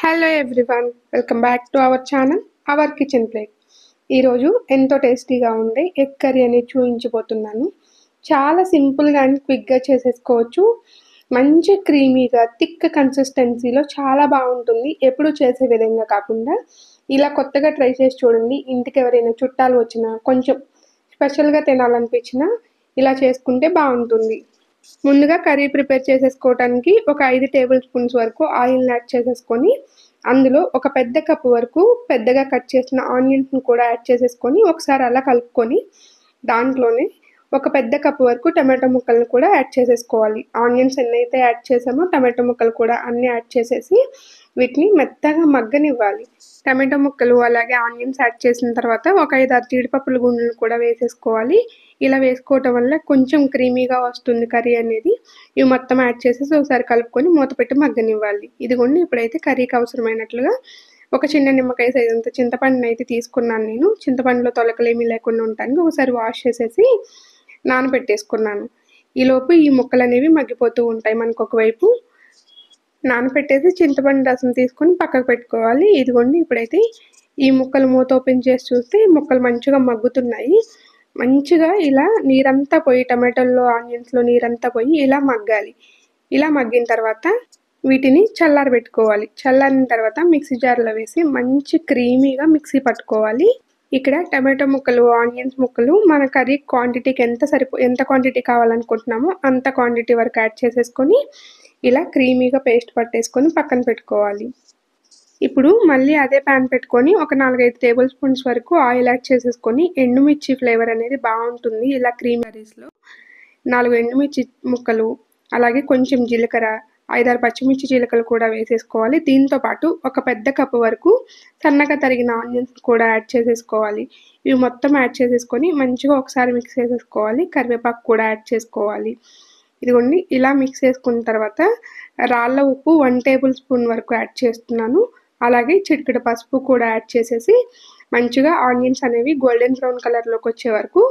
Hello everyone, welcome back to our channel our kitchen plate. ఈరోజు ఎంతో టేస్టీగా ఉండే ఎగ్ కర్రీ అనేది చూపించబోతున్నాను. చాలా సింపుల్గా అండ్ క్విక్గా చేసేసుకోవచ్చు. మంచి క్రీమీగా థిక్ కన్సిస్టెన్సీలో చాలా బాగుంటుంది. ఎప్పుడు చేసే విధంగా కాకుండా ఇలా కొత్తగా ట్రై చేసి చూడండి. ఇంటికి ఎవరైనా చుట్టాలు వచ్చినా కొంచెం స్పెషల్గా తినాలనిపించినా ఇలా చేసుకుంటే బాగుంటుంది. ముందుగా కర్రీ ప్రిపేర్ చేసేసుకోవడానికి ఒక 5 టేబుల్ స్పూన్స్ వరకు ఆయిల్ని యాడ్ చేసేసుకొని అందులో ఒక పెద్ద కప్పు వరకు పెద్దగా కట్ చేసిన ఆనియన్స్ని కూడా యాడ్ చేసేసుకొని ఒకసారి అలా కలుపుకొని దాంట్లోనే ఒక పెద్ద కప్పు వరకు టమాటో ముక్కలను కూడా యాడ్ చేసేసుకోవాలి. ఆనియన్స్ ఎన్నైతే యాడ్ చేసామో టమాటో ముక్కలు కూడా అన్నీ యాడ్ చేసేసి వీటిని మెత్తగా మగ్గనివ్వాలి. టమాటో ముక్కలు అలాగే ఆనియన్స్ యాడ్ చేసిన తర్వాత ఒక 5-6 జీడిపప్పుల గుండ్లను కూడా వేసేసుకోవాలి. ఇలా వేసుకోవటం వల్ల కొంచెం క్రీమీగా వస్తుంది కర్రీ అనేది. ఇవి మొత్తం యాడ్ చేసేసి ఒకసారి కలుపుకొని మూత పెట్టి మగ్గనివ్వాలి. ఇదిగోండి, ఇప్పుడైతే కర్రీకి అవసరమైనట్లుగా ఒక చిన్న నిమ్మకాయ సైజ్ అంత చింతపండుని అయితే తీసుకున్నాను. నేను చింతపండులో తొలకలేమీ లేకుండా ఉండటానికి ఒకసారి వాష్ చేసేసి నానబెట్టేసుకున్నాను. ఈలోపు ఈ ముక్కలు అనేవి మగ్గిపోతూ ఉంటాయి. మనకు ఒకవైపు నానబెట్టేసి చింతపండు రసం తీసుకొని పక్కకు పెట్టుకోవాలి. ఇదిగోండి, ఇప్పుడైతే ఈ ముక్కలు మూత ఓపెన్ చేసి చూస్తే ముక్కలు మంచిగా మగ్గుతున్నాయి. మంచిగా ఇలా నీరంతా పోయి టమాటోల్లో ఆనియన్స్లో నీరంతా పోయి ఇలా మగ్గాలి. ఇలా మగ్గిన తర్వాత వీటిని చల్లారబెట్టుకోవాలి. చల్లారిన తర్వాత మిక్సీ జార్లో వేసి మంచి క్రీమీగా మిక్సీ పట్టుకోవాలి. ఇక్కడ టమాటో ముక్కలు ఆనియన్స్ ముక్కలు మన కర్రీ క్వాంటిటీకి ఎంత క్వాంటిటీ కావాలనుకుంటున్నామో అంత క్వాంటిటీ వరకు యాడ్ చేసేసుకొని ఇలా క్రీమీగా పేస్ట్ పట్టేసుకొని పక్కన పెట్టుకోవాలి. ఇప్పుడు మళ్ళీ అదే ప్యాన్ పెట్టుకొని ఒక 4-5 టేబుల్ స్పూన్స్ వరకు ఆయిల్ యాడ్ చేసేసుకొని ఎండుమిర్చి ఫ్లేవర్ అనేది బాగుంటుంది. ఇలా క్రీమ్ కర్రీస్లో 4 ఎండుమిర్చి ముక్కలు అలాగే కొంచెం జీలకర్ర 5-6 పచ్చిమిర్చి జీలకర్రలు కూడా వేసేసుకోవాలి. దీంతో పాటు ఒక పెద్ద కప్పు వరకు సన్నగా తరిగిన ఆనియన్స్ కూడా యాడ్ చేసేసుకోవాలి. ఇవి మొత్తం యాడ్ చేసేసుకొని మంచిగా ఒకసారి మిక్స్ చేసేసుకోవాలి. కరివేపాకు కూడా యాడ్ చేసుకోవాలి. ఇదిగోండి, ఇలా మిక్స్ చేసుకున్న తర్వాత రాళ్ళ ఉప్పు 1 టేబుల్ స్పూన్ వరకు యాడ్ చేస్తున్నాను. అలాగే చిటికెడు పసుపు కూడా యాడ్ చేసేసి మంచిగా ఆనియన్స్ అనేవి గోల్డెన్ బ్రౌన్ కలర్లోకి వచ్చే వరకు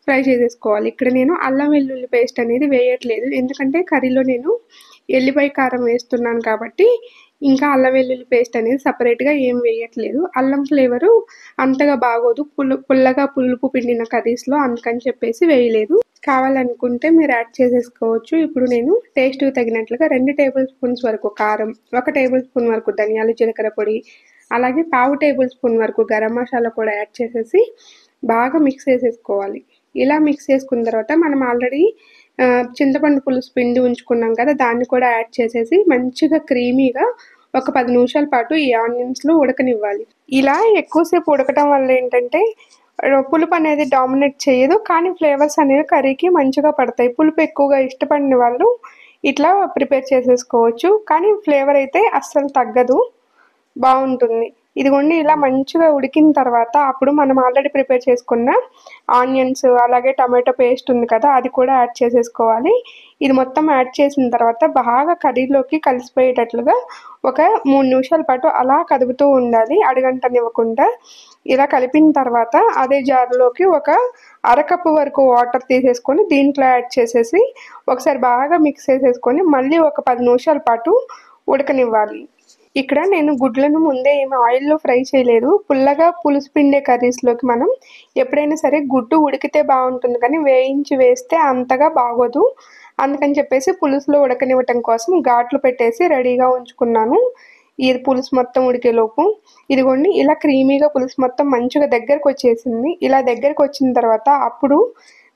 ఫ్రై చేసేసుకోవాలి. ఇక్కడ నేను అల్లం వెల్లుల్లి పేస్ట్ అనేది వేయట్లేదు, ఎందుకంటే కర్రీలో నేను ఎల్లిపాయ కారం వేస్తున్నాను కాబట్టి ఇంకా అల్లం వెల్లుల్లి పేస్ట్ అనేది సపరేట్గా ఏం వేయట్లేదు. అల్లం ఫ్లేవరు అంతగా బాగోదు పుల్లగా పులుపు పిండిన కర్రీస్లో, అందుకని చెప్పేసి వేయలేదు. కావాలనుకుంటే మీరు యాడ్ చేసేసుకోవచ్చు. ఇప్పుడు నేను టేస్ట్కి తగినట్లుగా 2 టేబుల్ స్పూన్స్ వరకు కారం, 1 టేబుల్ స్పూన్ వరకు ధనియాలు జీలకర్ర పొడి, అలాగే 1/2 టేబుల్ స్పూన్ వరకు గరం మసాలా కూడా యాడ్ చేసేసి బాగా మిక్స్ చేసేసుకోవాలి. ఇలా మిక్స్ చేసుకున్న తర్వాత మనం ఆల్రెడీ చింతపండు పులుసు పిండి ఉంచుకున్నాం కదా, దాన్ని కూడా యాడ్ చేసేసి మంచిగా క్రీమీగా ఒక 10 నిమిషాల పాటు ఈ ఆనియన్స్లో ఉడకనివ్వాలి. ఇలా ఎక్కువసేపు ఉడకటం వల్ల ఏంటంటే పులుపు అనేది డామినేట్ చేయదు, కానీ ఫ్లేవర్స్ అనేవి కర్రీకి మంచిగా పడతాయి. పులుపు ఎక్కువగా ఇష్టపడిన వాళ్ళు ఇట్లా ప్రిపేర్ చేసేసుకోవచ్చు, కానీ ఫ్లేవర్ అయితే అస్సలు తగ్గదు, బాగుంటుంది. ఇదిగోండి, ఇలా మంచిగా ఉడికిన తర్వాత అప్పుడు మనం ఆల్రెడీ ప్రిపేర్ చేసుకున్న ఆనియన్స్ అలాగే టమాటో పేస్ట్ ఉంది కదా, అది కూడా యాడ్ చేసేసుకోవాలి. ఇది మొత్తం యాడ్ చేసిన తర్వాత బాగా కర్రీలోకి కలిసిపోయేటట్లుగా ఒక 3 నిమిషాల పాటు అలా కదుపుతూ ఉండాలి, అడుగంటనివ్వకుండా. ఇలా కలిపిన తర్వాత అదే జార్లోకి ఒక అరకప్పు వరకు వాటర్ తీసేసుకొని దీంట్లో యాడ్ చేసేసి ఒకసారి బాగా మిక్స్ చేసేసుకొని మళ్ళీ ఒక 10 నిమిషాల పాటు ఉడకనివ్వాలి. ఇక్కడ నేను గుడ్లను ముందే ఏమి ఆయిల్లో ఫ్రై చేయలేదు. పుల్లగా పులుసు పిండే కర్రీస్లోకి మనం ఎప్పుడైనా సరే గుడ్డు ఉడికితే బాగుంటుంది, కానీ వేయించి వేస్తే అంతగా బాగోదు. అందుకని చెప్పేసి పులుసులో ఉడకనివ్వటం కోసం ఘాట్లు పెట్టేసి రెడీగా ఉంచుకున్నాను. ఇది పులుసు మొత్తం ఉడికేలోపు ఇదిగోండి, ఇలా క్రీమీగా పులుసు మొత్తం మంచిగా దగ్గరకు వచ్చేసింది. ఇలా దగ్గరకు వచ్చిన తర్వాత అప్పుడు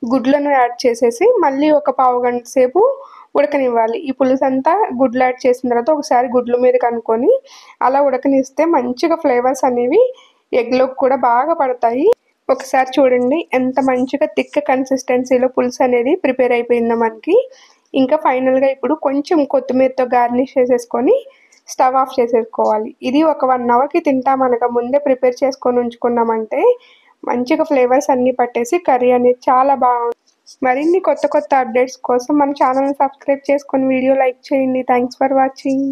గుడ్లను యాడ్ చేసేసి మళ్ళీ ఒక పావు గంట సేపు ఉడకనివ్వాలి. ఈ పులుసు అంతా గుడ్లు యాడ్ చేసిన తర్వాత ఒకసారి గుడ్ల మీద కనుక్కొని అలా ఉడకనిస్తే మంచిగా ఫ్లేవర్స్ అనేవి ఎగ్లోకి కూడా బాగా పడతాయి. ఒకసారి చూడండి ఎంత మంచిగా థిక్ కన్సిస్టెన్సీలో పులుసు అనేది ప్రిపేర్ అయిపోయిందో మనకి. ఇంకా ఫైనల్గా ఇప్పుడు కొంచెం కొత్తిమీరతో గార్నిష్ చేసేసుకొని స్టవ్ ఆఫ్ చేసేసుకోవాలి. ఇది ఒక 1 అవర్కి తింటామనగా ముందే ప్రిపేర్ చేసుకొని ఉంచుకున్నామంటే మంచిగా ఫ్లేవర్స్ అన్నీ పట్టేసి కర్రీ అనేది చాలా బాగుంటుంది. మరిన్ని కొత్త అప్డేట్స్ కోసం మన ఛానల్ని సబ్స్క్రైబ్ చేసుకొని వీడియో లైక్ చేయండి. Thanks for watching.